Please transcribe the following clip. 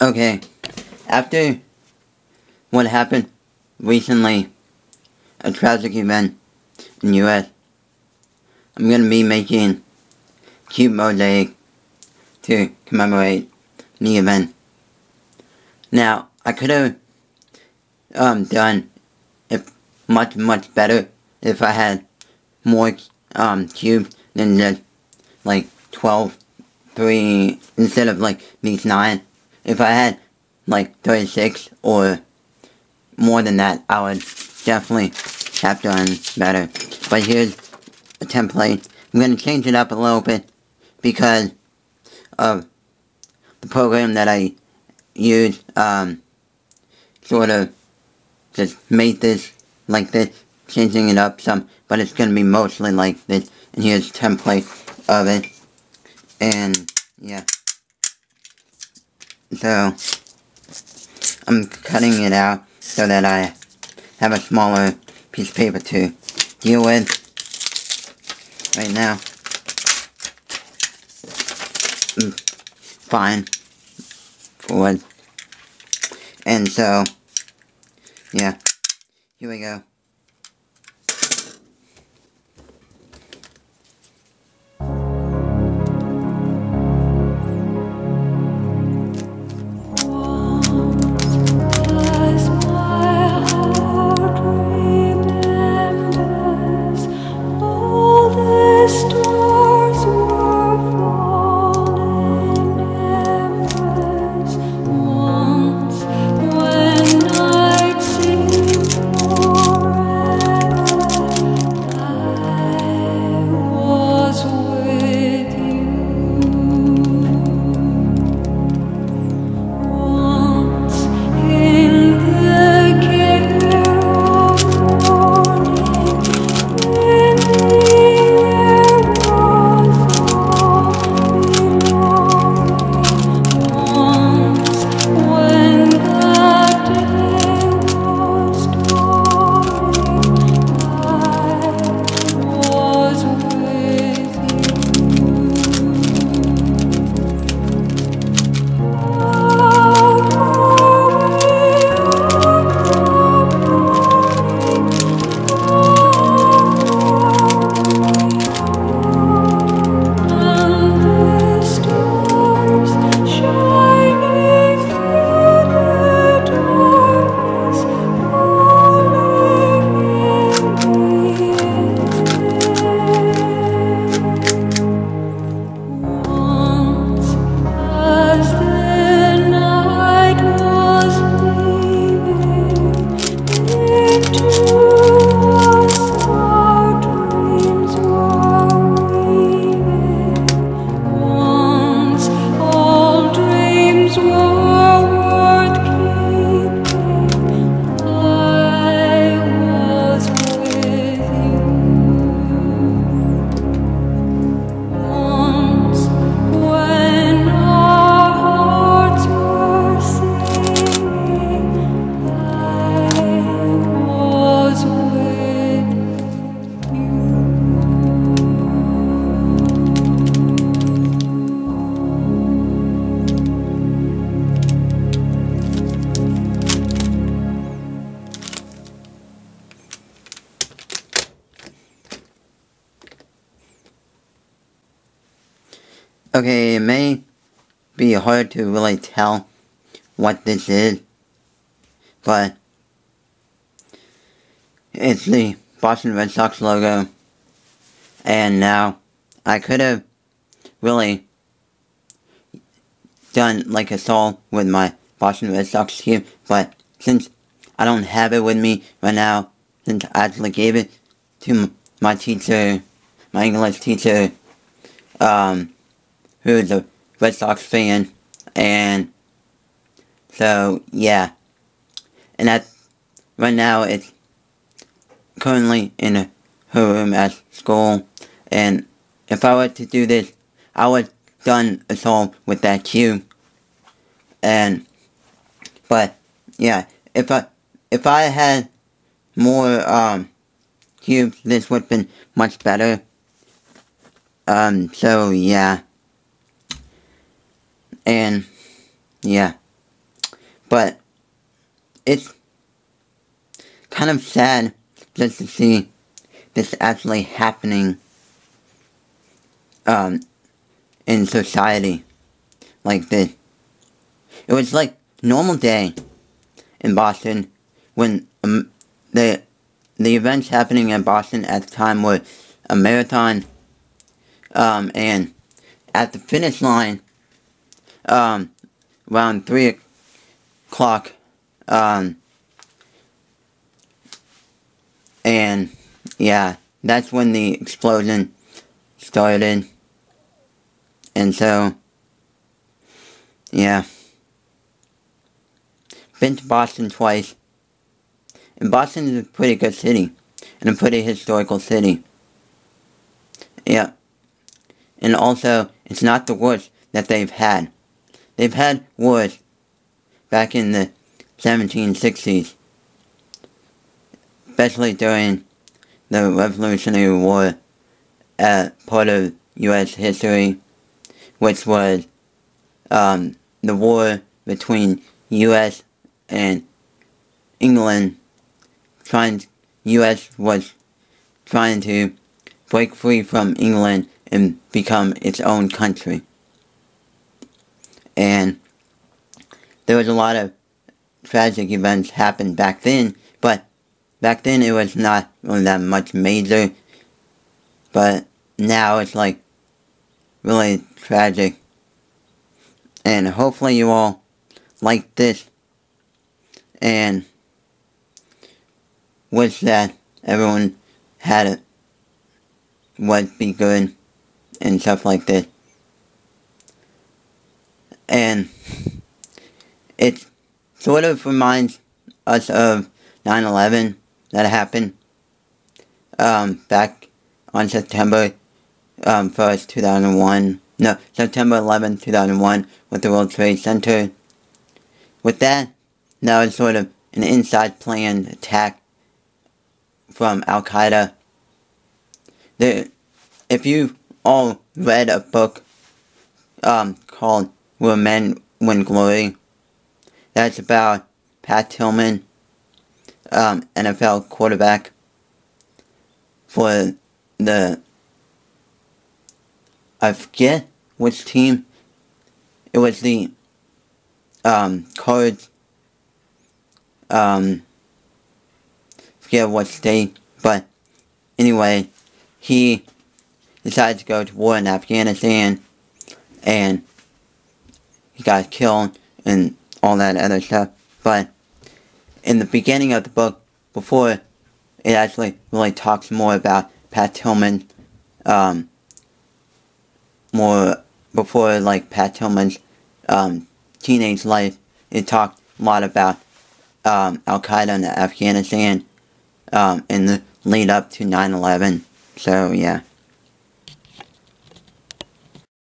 Okay, after what happened recently, a tragic event in US, I'm gonna be making cube mosaic to commemorate the event. Now, I could have done it much better if I had more cubes than just like 12, 3 instead of like these 9. If I had like 36 or more than that, I would definitely have done better. But here's a template. I'm going to change it up a little bit because of the program that I used, sort of just made this like this, changing it up some, but it's going to be mostly like this. And here's a template of it. And yeah. So I'm cutting it out so that I have a smaller piece of paper to deal with right now. Fine forward. And so yeah, here we go. Okay, it may be hard to really tell what this is, but it's the Boston Red Sox logo, and now I could have really done like a soul with my Boston Red Sox cube, but since I don't have it with me right now, since I actually gave it to my teacher, my English teacher, who's a Red Sox fan, and so yeah, and right now it's currently in her room at school, and if I were to do this, I would done a song with that cube, but yeah, if I had more cubes, this would have been much better. So yeah. And yeah. But it's kind of sad just to see this actually happening in society like this. It was like normal day in Boston when the events happening in Boston at the time were a marathon, and at the finish line, around 3 o'clock, and yeah, that's when the explosion started. And so, yeah. Been to Boston twice. And Boston is a pretty good city. And a pretty historical city. Yeah. And also, it's not the worst that they've had. They've had wars back in the 1760s. Especially during the Revolutionary War, part of U.S. history, which was the war between U.S. and England. U.S. was trying to break free from England and become its own country. And there was a lot of tragic events happened back then, but back then it was not really that much major, but now it's like really tragic. And hopefully you all like this, and wish that everyone had it would be good and stuff like this. And it sort of reminds us of 9/11 that happened back on September 1st, 2001. No, September 11th, 2001, with the World Trade Center. With that was sort of an inside planned attack from Al-Qaeda. If you all read a book called Where Men Win Glory, that's about Pat Tillman, NFL quarterback for I forget which team. It was the Cards. Forget what state, but anyway, he decided to go to war in Afghanistan, and he got killed and all that other stuff. But in the beginning of the book, before it actually really talks more about Pat Tillman, before like Pat Tillman's teenage life, it talked a lot about Al-Qaeda in Afghanistan in the lead up to 9/11. So yeah.